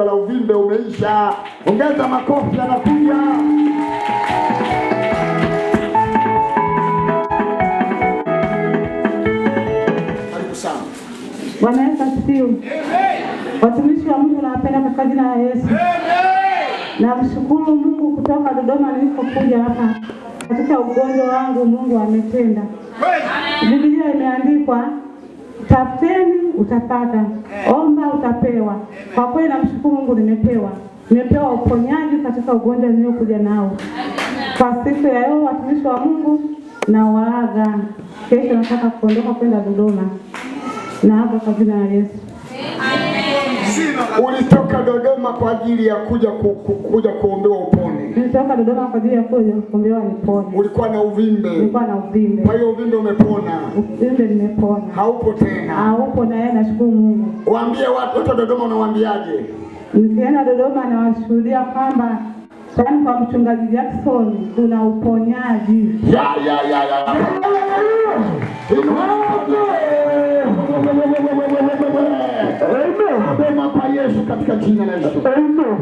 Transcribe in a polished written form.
la uvimbe umeisha. Ongeza makofi, anakuja. Karibu sana. Bwana Yesu asifiwe. Watumishi wa Mungu nawapenda kwa jina la Yesu. Namshukuru Mungu kutoka Dodoma nilipokuja hapa. Katika ugonjwa wangu Mungu ametenda. Biblia imeandikwa, tafuteni utapata, omba utapewa. Kwa kweli namshukuru Mungu nimepewa uponyaji katika ugonjwa niliokuja nao. Kwa siku ya leo watumishi wa Mungu na waaga. Kesho nataka kuondoka kwenda Dodoma. Na hapo kwa jina la Yesu. Ulitoka Dodoma kwa ajili ya kuja kuombewa upone. Nilitoka Dodoma kwa ajili ya kuja kuombewa nipone. Ulikuwa na uvimbe. Nilikuwa na uvimbe. Kwa hiyo uvimbe umepona. Uvimbe nimepona. Haupo tena. Haupo na yeye, nashukuru Mungu. Waambie watu wa Dodoma, unawaambiaje? Nikienda Dodoma na washuhudia kwamba kwani kwa mchungaji Jackson kuna uponyaji. Ya. Amen. Kwa Yesu katika jina la Yesu. Amen.